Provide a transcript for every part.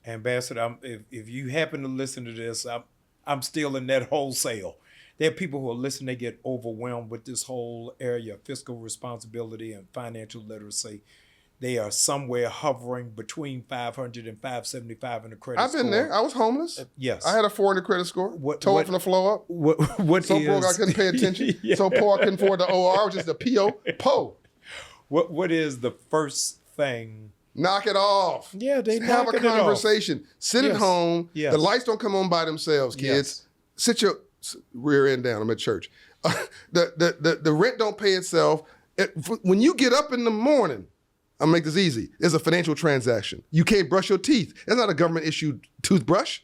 Ambassador, if you happen to listen to this, I'm still in that wholesale. There are people who are listening, they get overwhelmed with this whole area of fiscal responsibility and financial literacy. They are somewhere hovering between 500 and 575 in the credit score. I've been there. I was homeless. Yes. I had a 400 credit score. Tore from the floor up. What so broke I couldn't pay attention. Yeah. So poor I couldn't afford the OR, which is the PO. What is the first thing? Knock it off. Yeah, they have a conversation. Sit at home. Yes. The lights don't come on by themselves, kids. Yes. Sit your rear end down. I'm at church. The rent don't pay itself. When you get up in the morning, I'll make this easy. There's a financial transaction. You can't brush your teeth. That's not a government-issued toothbrush.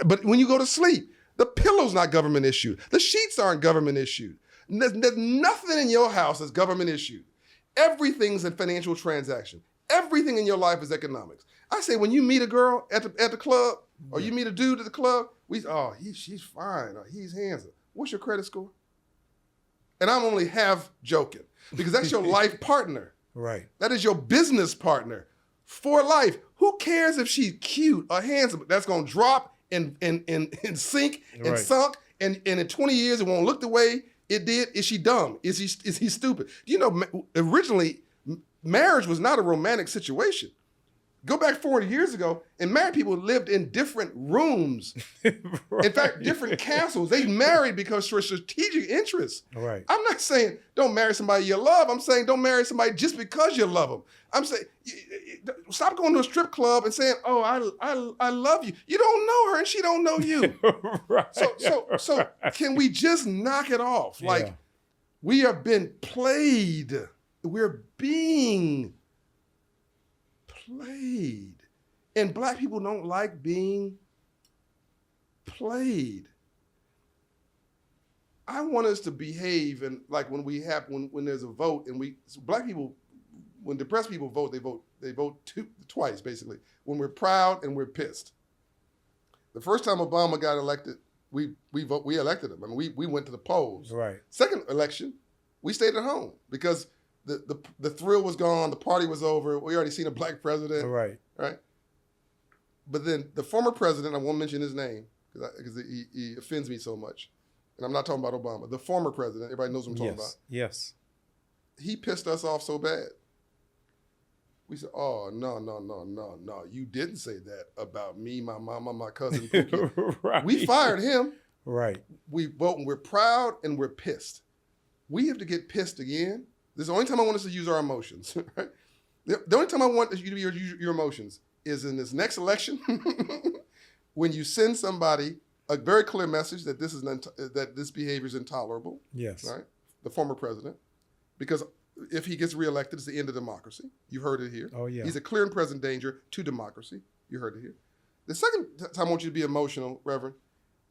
But when you go to sleep, the pillow's not government-issued. The sheets aren't government-issued. There's nothing in your house that's government-issued. Everything's a financial transaction. Everything in your life is economics. I say when you meet a girl at the club, or you meet a dude at the club, she's fine, or he's handsome. What's your credit score? And I'm only half joking, because that's your life partner. Right. That is your business partner for life. Who cares if she's cute or handsome? That's going to drop and sink and sunk. And in 20 years, it won't look the way it did. Is she dumb? Is he stupid? You know, originally, marriage was not a romantic situation. Go back 40 years ago, and married people lived in different rooms. Right. In fact, different castles. They married because for strategic interests. Right. I'm not saying don't marry somebody you love. I'm saying don't marry somebody just because you love them. I'm saying stop going to a strip club and saying, "Oh, I love you." You don't know her, and she don't know you. Right. So can we just knock it off? Yeah. Like we have been played. We're being played. And Black people don't like being played. I want us to behave and like when there's a vote and Black people, when depressed people vote, they vote twice basically. When we're proud and we're pissed. The first time Obama got elected, we elected him. I mean, we went to the polls. Right. Second election, we stayed at home because the thrill was gone, the party was over. We already seen a Black president. Right. Right. But then the former president, I won't mention his name because he offends me so much. And I'm not talking about Obama. The former president, everybody knows what I'm talking about. Yes. He pissed us off so bad. We said, oh, no. You didn't say that about me, my mama, my cousin. Right. We fired him. Right. We vote and we're proud and we're pissed. We have to get pissed again. This is the only time I want us to use our emotions. Right? The only time I want you to use your emotions is in this next election when you send somebody a very clear message that that this behavior is intolerable. Yes. Right? The former president. Because if he gets reelected, it's the end of democracy. You heard it here. Oh, yeah. He's a clear and present danger to democracy. You heard it here. The second time I want you to be emotional, Reverend,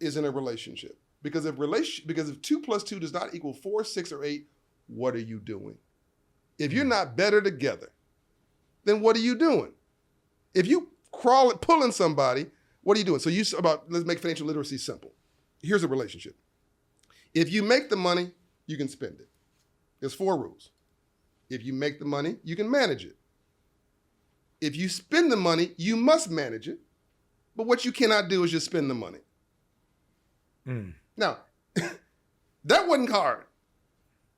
is in a relationship. Because if 2 plus 2 does not equal 4, 6, or 8, what are you doing? If you're not better together, then what are you doing? If you pulling somebody, what are you doing? So let's make financial literacy simple. Here's a relationship. If you make the money, you can spend it. There's 4 rules. If you make the money, you can manage it. If you spend the money, you must manage it. But what you cannot do is just spend the money. Now, that wasn't hard.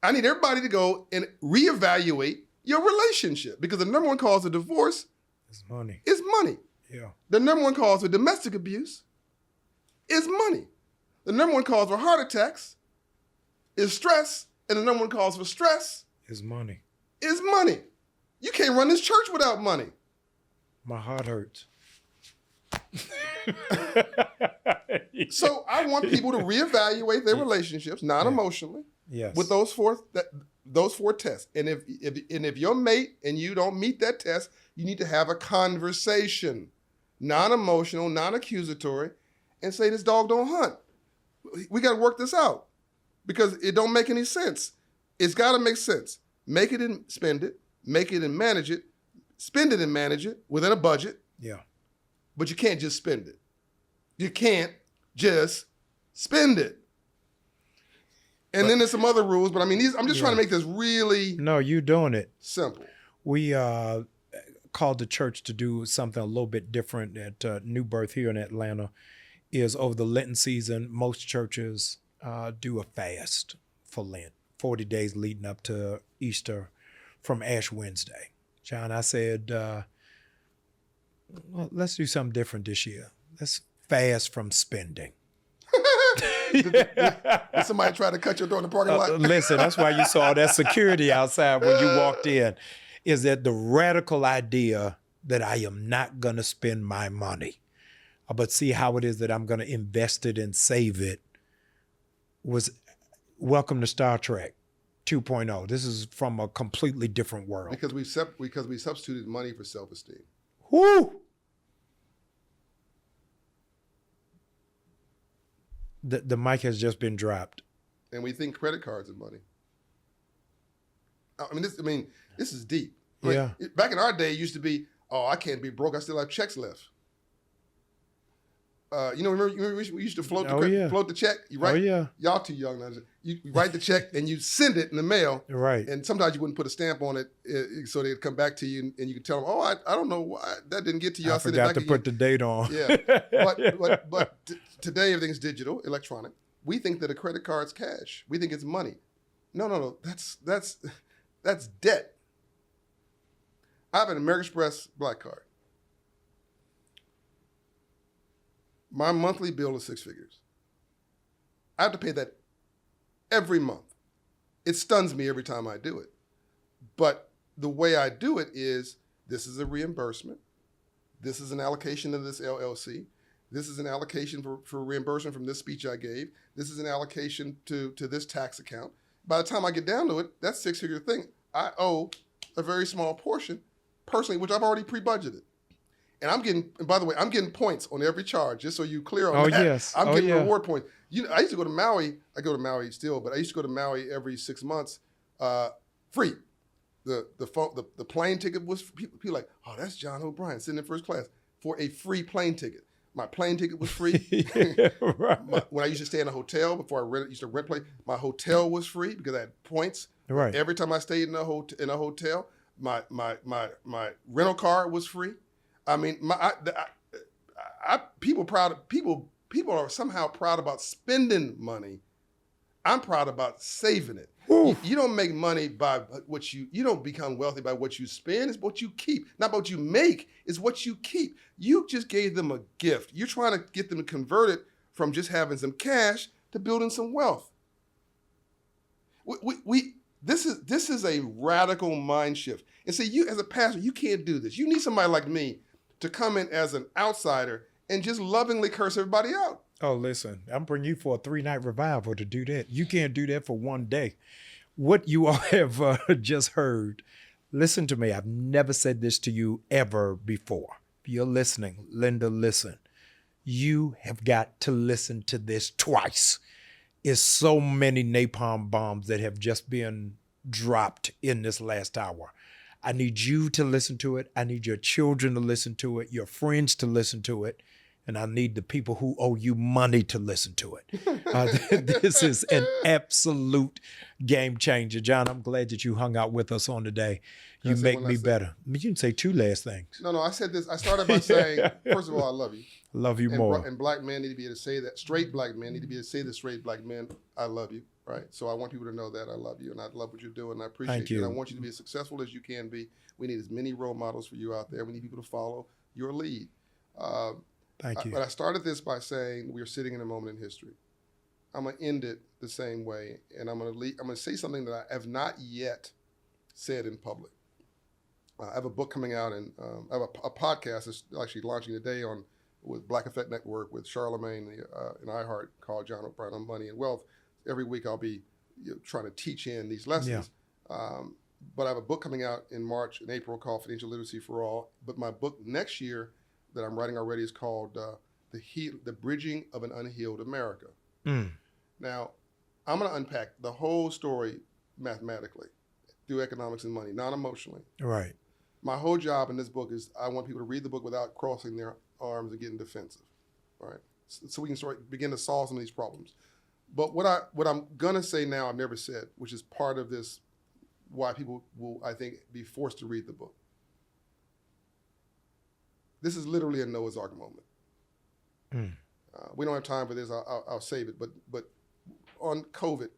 I need everybody to go and reevaluate your relationship because the number one cause of divorce is money. Yeah. The number one cause of domestic abuse is money. The number one cause for heart attacks is stress, and the number one cause for stress is money. You can't run this church without money. My heart hurts. So I want people to reevaluate their relationships, not emotionally, with those four tests. And if your mate and you don't meet that test, you need to have a conversation, non-emotional, non-accusatory, and say this dog don't hunt. We got to work this out because it don't make any sense. It's got to make sense. Make it and spend it. Make it and manage it. Spend it and manage it within a budget. Yeah. But you can't just spend it. You can't just spend it. And then there's some other rules, but I mean, I'm just trying to make this really No, you're doing it. Simple. We called the church to do something a little bit different at New Birth here in Atlanta. Is over the Lenten season, most churches do a fast for Lent, 40 days leading up to Easter from Ash Wednesday. John, I said, well, let's do something different this year. Let's fast from spending. Did somebody try to cut your door in the parking lot? Listen, that's why you saw that security outside when you walked in, is that the radical idea that I am not going to spend my money, but see how it is that I'm going to invest it and save it, was welcome to Star Trek 2.0. This is from a completely different world. Because we substituted money for self-esteem. Woo! The mic has just been dropped. And we think credit cards are money. This is deep. Yeah. Back in our day, it used to be, oh, I can't be broke. I still have checks left. Remember we used to float the check? You write, y'all too young now. You write the check and you send it in the mail. Right. And sometimes you wouldn't put a stamp on it so they'd come back to you and you could tell them, oh, I don't know why that didn't get to you. I forgot to put the date on. Yeah. But today everything's digital, electronic. We think that a credit card's cash. We think it's money. No. That's debt. I have an American Express Black Card. My monthly bill is 6 figures. I have to pay that every month. It stuns me every time I do it. But the way I do it is, this is a reimbursement. This is an allocation to this LLC. This is an allocation for reimbursement from this speech I gave. This is an allocation to this tax account. By the time I get down to it, that 6-figure thing, I owe a very small portion personally, which I've already pre-budgeted. And by the way, I'm getting points on every charge, just so you clear on that. Yes. I'm getting reward points. I used to go to Maui. I go to Maui still, but I used to go to Maui every 6 months, free. The plane ticket was, people like, oh, that's John O'Brien sitting in first class for a free plane ticket. My plane ticket was free. Right. When I used to stay in a hotel before I used to rent place, my hotel was free because I had points. Right. Every time I stayed in a hotel, my rental car was free. I mean, people are somehow proud about spending money. I'm proud about saving it. You don't make money by you don't become wealthy by what you spend. It's what you keep. Not what you make, it's what you keep. You just gave them a gift. You're trying to get them to convert it from just having some cash to building some wealth. This is a radical mind shift. And say, you as a pastor, you can't do this. You need somebody like me to come in as an outsider and just lovingly curse everybody out. Oh, listen, I'm bringing you for a 3-night revival to do that. You can't do that for one day. What you all have just heard, listen to me. I've never said this to you ever before. If you're listening, Linda, listen. You have got to listen to this twice. It's so many napalm bombs that have just been dropped in this last hour. I need you to listen to it. I need your children to listen to it, your friends to listen to it, and I need the people who owe you money to listen to it. This is an absolute game changer. John, I'm glad that you hung out with us on today. You make me better. You can say 2 last things. No, I said this. I started by saying, first of all, I love you. Love you more. And black men need to be able to say that. Straight black men need to be able to say to straight black men, I love you. Right. So I want people to know that I love you and I love what you're doing. And I appreciate you. And I want you to be as successful as you can be. We need as many role models for you out there. We need people to follow your lead. Thank you. But I started this by saying we're sitting in a moment in history. I'm going to end it the same way. And I'm going to say something that I have not yet said in public. I have a book coming out and I have a podcast that's actually launching today with Black Effect Network with Charlemagne and iHeart called John O'Brien on Money and Wealth. Every week I'll be trying to teach in these lessons. Yeah. But I have a book coming out in March and April called Financial Literacy for All. But my book next year that I'm writing already is called The Bridging of an Unhealed America. Now, I'm going to unpack the whole story mathematically through economics and money, not emotionally. Right. My whole job in this book is I want people to read the book without crossing their arms and getting defensive, right? So we can begin to solve some of these problems. But what I'm gonna say now I've never said, which is part of this, why people will, I think, be forced to read the book. This is literally a Noah's Ark moment. We don't have time for this. I'll save it. But on COVID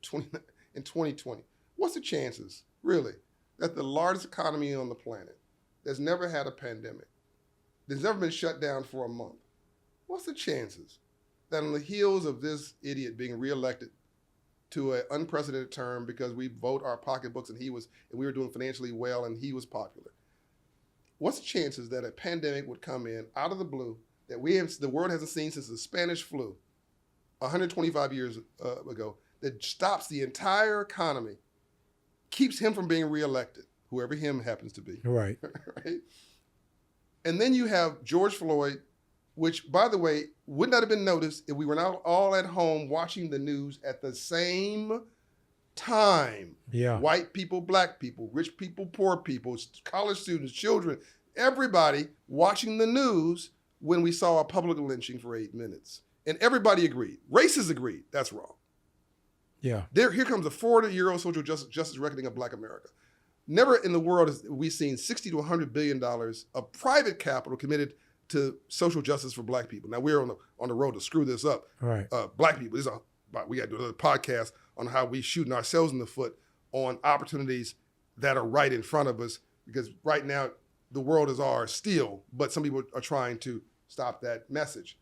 in 2020, what's the chances, really, that the largest economy on the planet that's never had a pandemic, that's never been shut down for a month, what's the chances that on the heels of this idiot being reelected to an unprecedented term because we vote our pocketbooks and we were doing financially well and he was popular, what's the chances that a pandemic would come in out of the blue that the world hasn't seen since the Spanish flu 125 years ago, that stops the entire economy, keeps him from being reelected, whoever him happens to be. Right. Right? And then you have George Floyd, which, by the way, would not have been noticed if we were not all at home watching the news at the same time. Yeah. White people, black people, rich people, poor people, college students, children, everybody watching the news when we saw a public lynching for 8 minutes. And everybody agreed. Racists agreed. That's wrong. Yeah. Here comes a 40-year-old social justice reckoning of Black America. Never in the world have we seen $60 to $100 billion of private capital committed to social justice for Black people. Now we're on the road to screw this up. Right. Black people. We got to do another podcast on how we shooting ourselves in the foot on opportunities that are right in front of us, because right now the world is ours still, but some people are trying to stop that message.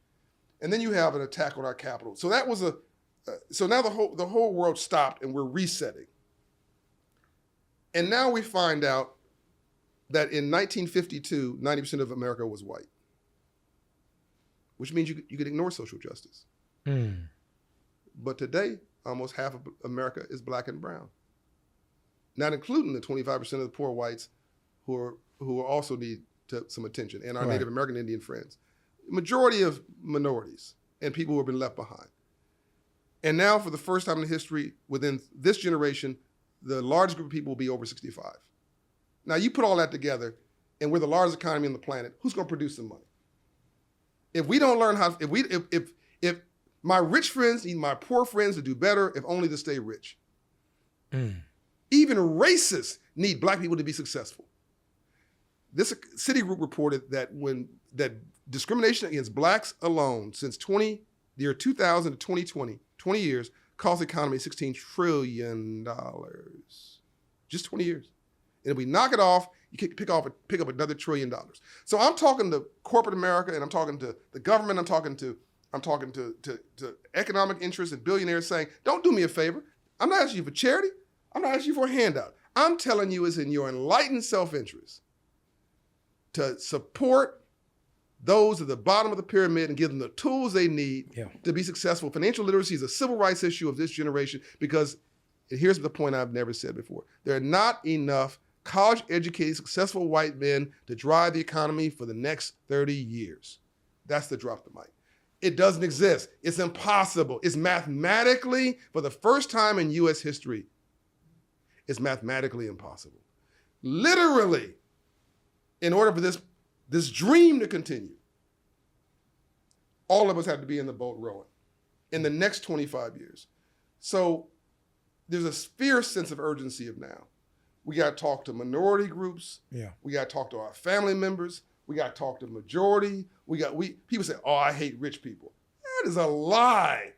And then you have an attack on our capital. So that was so now the whole world stopped and we're resetting. And now we find out that in 1952, 90% of America was white, which means you could ignore social justice. But today, almost half of America is Black and brown, not including the 25% of the poor whites who also need some attention, and our Right. Native American Indian friends. Majority of minorities and people who have been left behind. And now, for the first time in history, within this generation, the largest group of people will be over 65. Now, you put all that together, and we're the largest economy on the planet. Who's going to produce the money? If we don't learn how, if my rich friends need my poor friends to do better, if only to stay rich. Even racists need Black people to be successful. This Citigroup reported that that discrimination against Blacks alone since the year 2000 to 2020, 20 years, cost the economy $16 trillion. Just 20 years. And if we knock it off, you can pick up another $1 trillion. So I'm talking to corporate America, and I'm talking to the government, I'm talking to economic interests and billionaires saying, don't do me a favor. I'm not asking you for charity. I'm not asking you for a handout. I'm telling you it's in your enlightened self-interest to support those at the bottom of the pyramid and give them the tools they need to be successful. Financial literacy is a civil rights issue of this generation, because here's the point I've never said before. There are not enough college-educated, successful white men to drive the economy for the next 30 years. That's the drop the mic. It doesn't exist. It's impossible. It's mathematically, for the first time in U.S. history, it's mathematically impossible. Literally, in order for this dream to continue, all of us have to be in the boat rowing in the next 25 years. So there's a fierce sense of urgency of now. We got to talk to minority groups. Yeah. We got to talk to our family members. We got to talk to the majority. People say, oh, I hate rich people. That is a lie.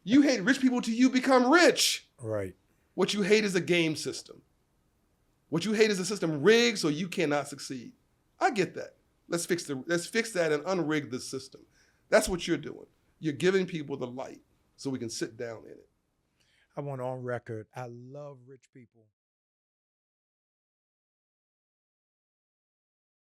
You hate rich people till you become rich. Right. What you hate is a game system. What you hate is a system rigged so you cannot succeed. I get that. Let's fix that and unrig the system. That's what you're doing. You're giving people the light so we can sit down in it. I want on record, I love rich people.